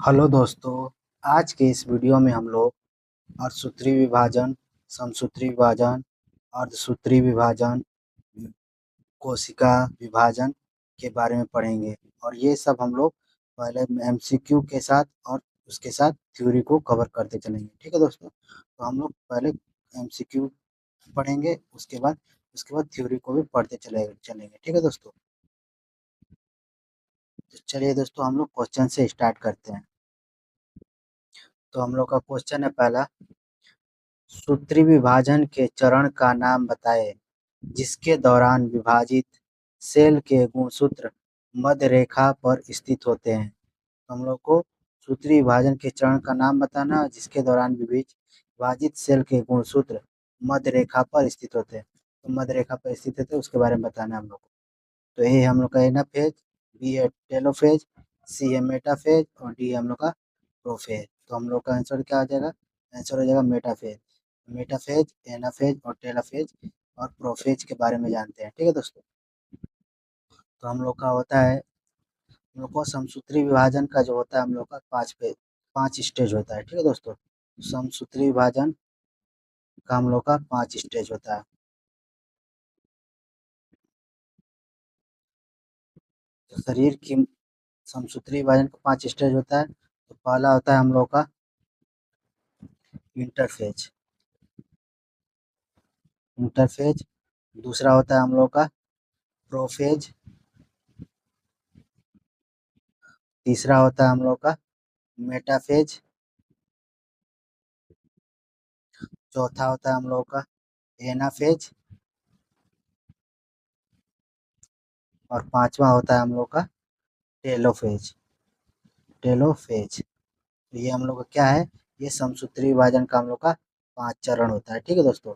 Hello दोस्तों, आज के इस वीडियो में हम लोग अर्धसूत्री विभाजन, समसूत्री विभाजन, अर्धसूत्री विभाजन, कोशिका विभाजन के बारे में पढ़ेंगे और ये सब हम लोग पहले एमसीक्यू के साथ और उसके साथ थ्योरी को कवर करते चलेंगे। ठीक है दोस्तों, तो हम लोग पहले एमसीक्यू पढ़ेंगे, उसके बाद थ्योरी को भी पढ़ते चलेंगे। ठीक है दोस्तों, तो चलिए दोस्तों हम लोग क्वेश्चन से स्टार्ट करते हैं। तो हम लोग का क्वेश्चन है पहला, सूत्री विभाजन के चरण का नाम बताएं जिसके दौरान विभाजित सेल के गुणसूत्र मध्य रेखा पर स्थित होते हैं। तो हम लोग को सूत्री विभाजन के चरण का नाम बताना है जिसके दौरान विभाजित सेल के गुणसूत्र मध्य रेखा पर स्थित होते हैं। तो मध्य रेखा पर स्थित होते हैं उसके बारे में बताना है हम लोग को। तो ए हम लोग का एनाफेज, बी है टेलोफेज, सी है मेटाफेज और डी है हम लोग का प्रोफेज। तो हम लोग का आंसर क्या हो जाएगा? आंसर हो जाएगा मेटाफेज। मेटाफेज, एनाफेज और टेलोफेज और प्रोफेज के बारे में जानते हैं। ठीक है दोस्तों, तो हम लोग का होता है, हम लोग को समसूत्री विभाजन का जो होता है हम लोग का 5 स्टेज होता है। ठीक है दोस्तों, समसूत्री विभाजन का हम लोग का 5 स्टेज होता है। तो शरीर की समसूत्री विभाजन का 5 स्टेज होता है। तो पहला होता है हम लोग का इंटरफेज। इंटरफेज, दूसरा होता है हम लोग का प्रोफेज, तीसरा होता है हम लोग का मेटाफेज, चौथा होता है हम लोग का एनाफेज और पांचवा होता है हम लोग का टेलोफेज। टेलोफेज, तो ये हम लोग का क्या है? ये समसूत्री विभाजन का हम लोग का 5 चरण होता है। ठीक है दोस्तों,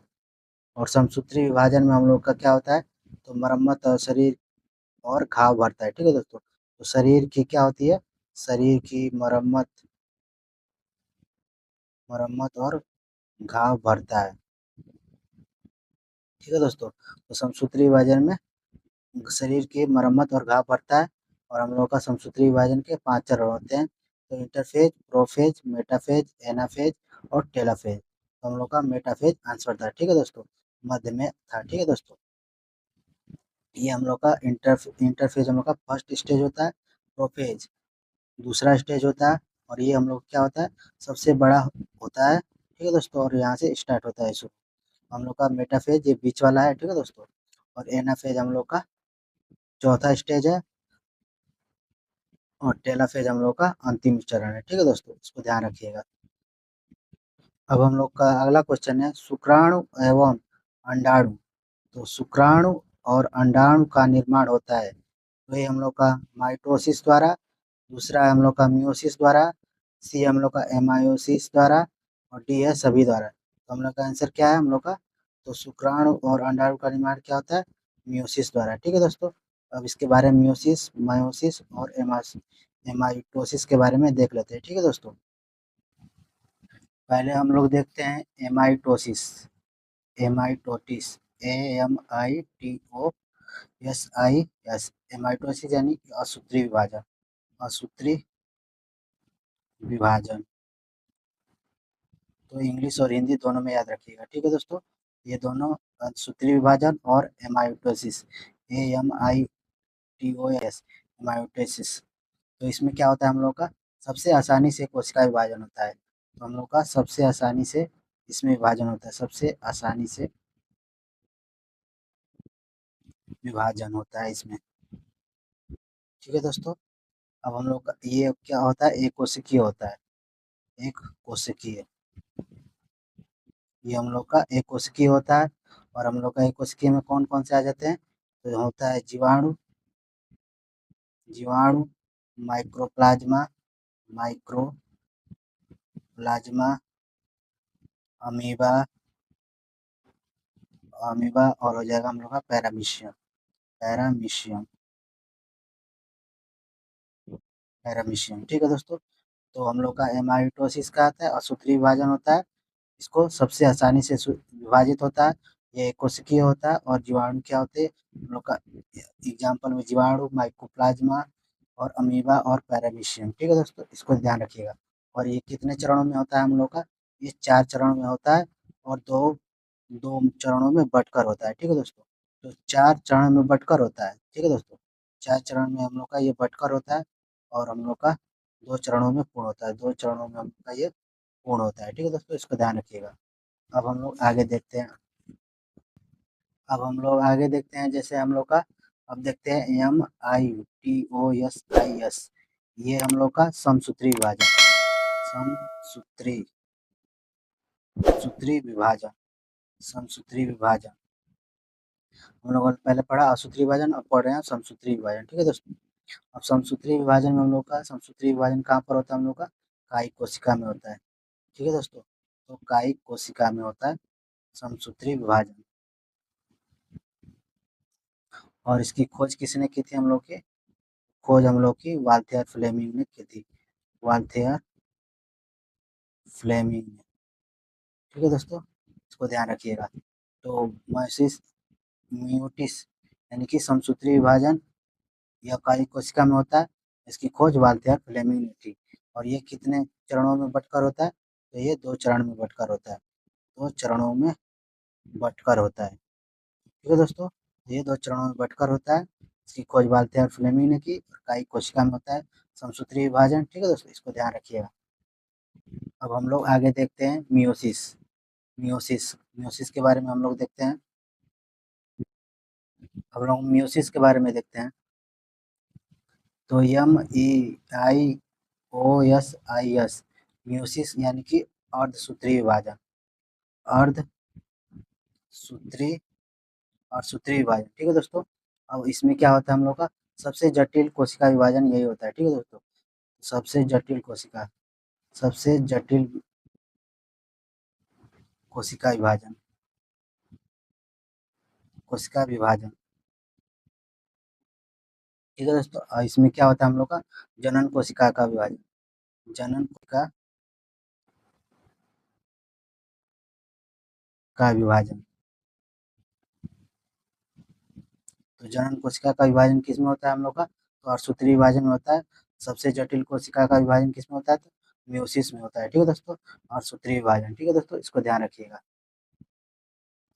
और समसूत्री विभाजन में हम लोग का क्या होता है? तो मरम्मत और शरीर और घाव भरता है। ठीक है दोस्तों, तो शरीर की क्या होती है? शरीर की मरम्मत मरम्मत और घाव भरता है। ठीक है दोस्तों, तो समसूत्री विभाजन में शरीर की मरम्मत और घाव भरता है और हम लोग का समसूत्री विभाजन के 5 चरण होते हैं। तो इंटरफेज, प्रोफेज, मेटाफेज, एनाफेज और टेलोफेज। तो हम लोग का मेटाफेज आंसर था। ठीक है दोस्तों, मध्य में था। ठीक है दोस्तों, ये हम लोग का इंटरफेज हम लोग का फर्स्ट स्टेज होता है। प्रोफेज दूसरा स्टेज होता है और ये हम लोग क्या होता है? सबसे बड़ा होता है। ठीक है दोस्तों, और यहाँ से स्टार्ट होता है शुरू। हम लोग का मेटाफेज ये बीच वाला है। ठीक है दोस्तों, और एनाफेज हम लोग का चौथा स्टेज है और टेलोफेज हम लोग का अंतिम चरण है। ठीक है दोस्तों, इसको ध्यान रखिएगा। अब हम लोग का अगला क्वेश्चन है, शुक्राणु एवं अंडाणु। तो शुक्राणु और अंडाणु का निर्माण होता है, तो ये हम लोग का माइटोसिस द्वारा, दूसरा है हम लोग का मियोसिस द्वारा, सी हम लोग का एमायोसिस द्वारा और डी है सभी द्वारा। तो हम लोग का आंसर क्या है हम लोग का? तो शुक्राणु और अंडाणु का निर्माण क्या होता है? मियोसिस द्वारा। ठीक है दोस्तों, अब इसके बारे में मियोसिस, मायोसिस और एमाइटोसिस के बारे में देख लेते हैं। ठीक है दोस्तों, पहले हम लोग देखते हैं एमाइटोसिस। एमाइटोटिस, AMITOSIS, एमाइटोसिस यानी कि असूत्री विभाजन। असूत्री विभाजन, तो इंग्लिश और हिंदी दोनों में याद रखिएगा। ठीक है दोस्तों, ये दोनों सूत्री विभाजन और एमाइटोसिस, AMITOS, एमाइटोसिस। तो इसमें क्या होता है हम लोग का? सबसे आसानी से कोशिका विभाजन होता है। तो हम लोग का सबसे आसानी से इसमें विभाजन होता है, सबसे आसानी से विभाजन होता है इसमें। ठीक है दोस्तों, अब हम लोग का ये क्या होता है? एक कोशिकीय होता है। एक कोशिकीय, ये हम लोग का एक कोशिकीय होता है। और हम लोग का एक कोशिकीय में कौन कौन से आ जाते हैं? तो होता है जीवाणु, जीवाणु, माइक्रोप्लाज्मा, माइक्रोप्लाज्मा, अमीबा, अमीबा और हो जाएगा हम लोग का पैरामीशियम। Paramecium, paramecium. ठीक है दोस्तों, तो हम लोग का एमाइटोसिस का आता है, असूत्री विभाजन होता है। इसको सबसे आसानी से विभाजित होता है। ये कोशिकीय होता है और जीवाणु क्या होते हैं हम लोग का? एग्जाम्पल में जीवाणु, माइकोप्लाज्मा, और अमीबा और पैरामीशियम। ठीक है दोस्तों, इसको ध्यान रखिएगा। और ये कितने चरणों में होता है हम लोग का? ये 4 चरणों में होता है और 2 चरणों में बँटकर होता है। ठीक है दोस्तों, तो 4 चरण में बँटकर होता है। ठीक है दोस्तों, 4 चरण में हम लोग का ये बँटकर होता है और हम लोग का 2 चरणों में पूर्ण होता है। 2 चरणों में हम लोग का ये पूर्ण होता है। ठीक है दोस्तों, इसको ध्यान रखिएगा। अब हम लोग आगे देखते हैं। जैसे हम लोग का अब देखते हैं MITOSIS, ये हम लोग का समसूत्री विभाजन, समसूत्री सूत्री विभाजन, समसूत्री विभाजन। हम लोगों ने पहले पढ़ा असूत्री विभाजन, अब पढ़ रहे हैं समसूत्री विभाजन। ठीक है दोस्तों, अब समसूत्री विभाजन में हम लोग का समसूत्री विभाजन कहाँ पर होता है? हम लोग का कायिक कोशिका में होता है। ठीक है दोस्तों, तो कायिक कोशिका में होता है समसूत्री विभाजन। और इसकी खोज किसने की थी? हम लोग की खोज हम लोग की वाल्थेयर फ्लेमिंग ने की थी, वाल्थेयर फ्लेमिंग ने। ठीक है दोस्तों, इसको ध्यान रखिएगा। तो म्यूटिस यानी कि समसूत्री विभाजन यह कायिक कोशिका में होता है। इसकी खोज वाल्थेयर फ्लेमिंग ने की। और ये कितने चरणों में बंटकर होता है? तो ये 2 चरण में बंटकर होता है। 2 चरणों में बंटकर होता है। ठीक है दोस्तों, ये 2 चरणों में बंटकर होता है। इसकी खोज वाल्थेयर फ्लेमिंग ने की और कायिक कोशिका में होता है समसूत्री विभाजन। ठीक है दोस्तों, इसको ध्यान रखिएगा। अब हम लोग आगे देखते हैं मियोसिस। मियोसिस के बारे में हम लोग देखते हैं। अब लोग मियोसिस के बारे में देखते हैं। तो MIOSIS मियोसिस यानी कि अर्धसूत्री विभाजन, अर्धसूत्री और सूत्री विभाजन। ठीक है दोस्तों, अब इसमें क्या होता है? हम लोग का सबसे जटिल कोशिका विभाजन यही होता है। ठीक है दोस्तों, सबसे जटिल कोशिका विभाजन, कोशिका विभाजन। ठीक है दोस्तों, इसमें क्या होता है? हम लोग का जनन कोशिका का विभाजन, जनन कोशिका का विभाजन। तो जनन कोशिका का विभाजन किसमें होता है? हम लोग का तो अर्धसूत्री विभाजन में होता है। सबसे जटिल कोशिका का विभाजन किसमें होता है? तो म्यूसिस में होता है। ठीक है दोस्तों, अर्धसूत्री विभाजन। ठीक है दोस्तों, इसको ध्यान रखिएगा।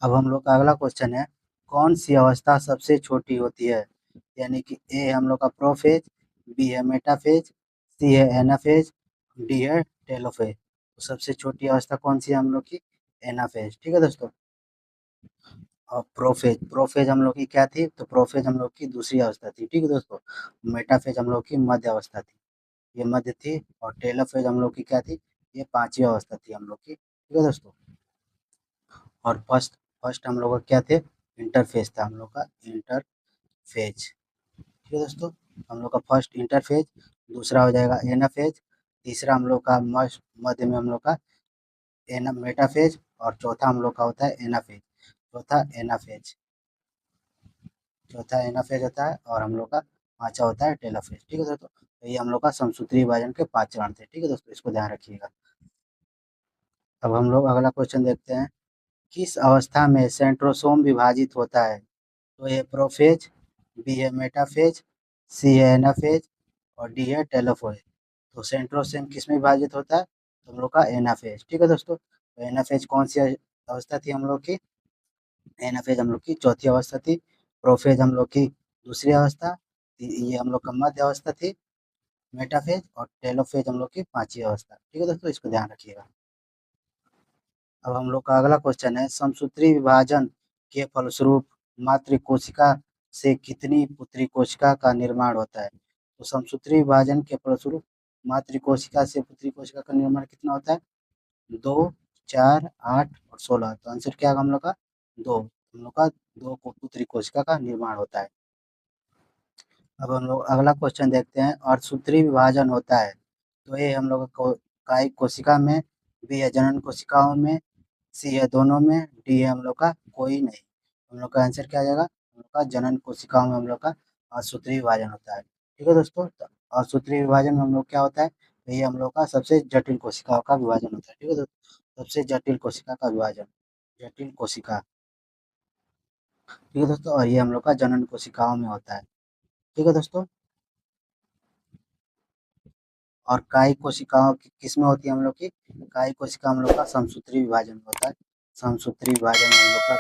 अब हम लोग का अगला क्वेश्चन है, कौन सी अवस्था सबसे छोटी होती है? यानी कि ए हम लोग का प्रोफेज, बी है मेटाफेज, सी है एनाफेज, डी है टेलोफेज। तो सबसे छोटी अवस्था कौन सी है हम लोग की? एनाफेज। ठीक है दोस्तों, और प्रोफेज, प्रोफेज हम लोग की क्या थी? तो प्रोफेज हम लोग की दूसरी अवस्था थी। ठीक है दोस्तों, मेटाफेज हम लोग की मध्य अवस्था थी, ये मध्य थी। और टेलोफेज हम लोग की क्या थी? ये पांचवी अवस्था थी हम लोग की। ठीक है दोस्तों, और फर्स्ट फर्स्ट हम लोग का क्या थे? इंटरफेज था हम लोग का, इंटरफेज। ठीक है दोस्तों, हम लोग का फर्स्ट इंटरफेज, दूसरा हो जाएगा एनाफेज, तीसरा हम लोग का मध्य में हम लोग का एना मेटाफेज, और चौथा हम लोग का होता है एनाफेज। चौथा एनाफेज होता है और हम लोग का पांचवा होता है टेलोफेज। ठीक है दोस्तों, तो ये हम लोग का समसूत्री विभाजन के 5 चरण थे। ठीक है दोस्तों, इसको ध्यान रखिएगा। अब हम लोग अगला क्वेश्चन देखते हैं, किस अवस्था में सेंट्रोसोम विभाजित होता है? तो ये प्रोफेज, बी है मेटाफेज, सी है एनाफेज और डी है टेलोफेज। तो सेंट्रोसोम किस में विभाजित होता है? तो हम लोग का एनाफेज। ठीक है दोस्तों, तो एनाफेज कौन सी अवस्था थी हम लोग की? एनाफेज हम लोग की चौथी अवस्था थी। प्रोफेज हम लोग की दूसरी अवस्था, ये हम लोग का मध्य अवस्था थी मेटाफेज, और टेलोफेज हम लोग की पांचवी अवस्था। ठीक है दोस्तों, इसको ध्यान रखिएगा। अब हम लोग का अगला क्वेश्चन है, समसूत्री विभाजन के फलस्वरूप मातृ कोशिका से कितनी पुत्री कोशिका का निर्माण होता है? तो समसूत्री विभाजन के फलस्वरूप मातृ कोशिका से पुत्री कोशिका का निर्माण कितना होता है? 2, 4, 8 और 16। तो आंसर क्या होगा हम लोग का? 2। हम लोग का 2 पुत्री कोशिका का निर्माण होता है। अब हम लोग अगला क्वेश्चन देखते हैं, अर्धसूत्री विभाजन होता है तो ये हम लोग को कायिक कोशिका में, बी है जनन कोशिकाओं में, सी है दोनों में, डी है हम लोग का कोई नहीं। हम लोग का आंसर क्या आ जाएगा? हम लोग का जनन कोशिकाओं में हम लोग का अर्धसूत्री विभाजन होता है। ठीक है दोस्तों, तो अर्धसूत्री विभाजन में हम लोग क्या होता है? तो ये हम लोग का सबसे जटिल कोशिकाओं का विभाजन होता है। ठीक है दोस्तों, सबसे जटिल कोशिका का विभाजन, जटिल कोशिका। ठीक है दोस्तों, और ये हम लोग का जनन कोशिकाओं में होता है। ठीक है दोस्तों, और कायिक कोशिकाओं की किसमें होती है हम लोग की? कायिक कोशिका हम लोग का समसूत्री विभाजन में होता है। समसूत्री विभाजन हम लोग का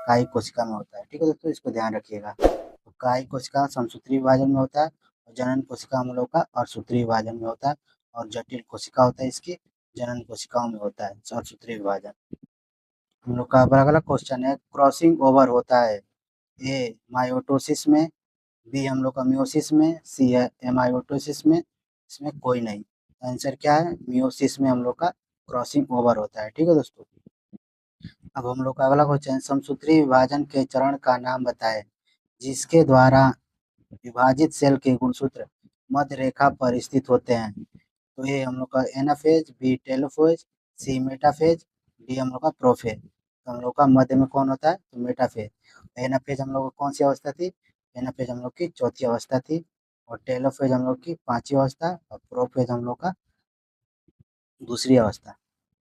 कायिक कोशिका में होता है। ठीक है दोस्तों, इसको ध्यान रखिएगा। तो कायिक कोशिका समसूत्री विभाजन में होता है और जनन कोशिका हम लोग का अर्धसूत्री विभाजन में होता है और जटिल कोशिका होता है इसकी जनन कोशिकाओं में होता है अर्धसूत्री विभाजन। हम लोग का अगला अगला क्वेश्चन है, क्रॉसिंग ओवर होता है ए मायोटोसिस में, बी हम लोग का मियोसिस में, सी है एमायोटोसिस में, इसमें कोई नहीं। आंसर क्या है? मियोसिस में हम लोग का क्रॉसिंग ओवर होता है। ठीक है दोस्तों, अब हम लोग का अगला क्वेश्चन, समसूत्री विभाजन के चरण का नाम बताएं जिसके द्वारा विभाजित सेल के गुणसूत्र मध्य रेखा पर स्थित होते हैं। तो ये हम लोग का एनाफेज, बी टेलोफेज, सी मेटाफेज, डी हम लोग का प्रोफेज। तो हम लोग का मध्य में कौन होता है? तो मेटाफेज। एनाफेज हम लोग को कौन सी अवस्था थी? एनाफेज हम लोग की चौथी अवस्था थी और टेलोफेज हम लोग की पांचवी अवस्था और प्रोफेज हम लोग का दूसरी अवस्था।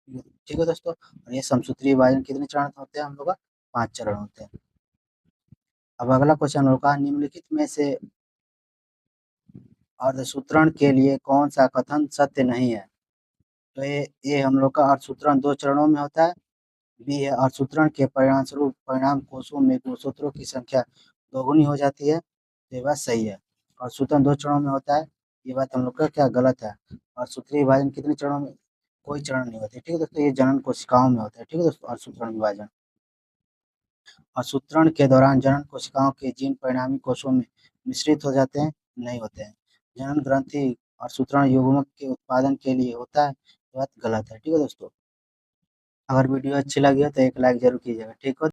ठीक है दोस्तों, और ये समसूत्री विभाजन कितने चरण होते हैं हम लोग का? 5 चरण होते हैं। अब अगला क्वेश्चन हम लोग का, निम्नलिखित में से अर्धसूत्रण के लिए कौन सा कथन सत्य नहीं है? तो ये हम लोग का अर्धसूत्रण 2 चरणों में होता है। बी है, अर्धसूत्रण के परिणामस्वरूप परिणाम कोषों में गुणसूत्रों की संख्या दोगुनी हो जाती है। तो ये बात सही है, अर्धसूत्रण 2 चरणों में होता है। ये बात हम लोग का क्या गलत है? अर्धसूत्रीय विभाजन कितने चरणों में? कोई चरण नहीं होते। ठीक है दोस्तों, ये जनन कोशिकाओं में होता है। ठीक है दोस्तों, अर्धसूत्रण विभाजन। अर्धसूत्रण के दौरान जनन कोशिकाओं के जीन परिणामी कोषों में मिश्रित हो जाते हैं? नहीं होते हैं। जनन ग्रंथि अर्धसूत्रण युग्मक के उत्पादन के लिए होता है। ये बात गलत है। ठीक है दोस्तों, अगर वीडियो अच्छी लगी हो तो एक लाइक जरूर कीजिएगा। ठीक हो।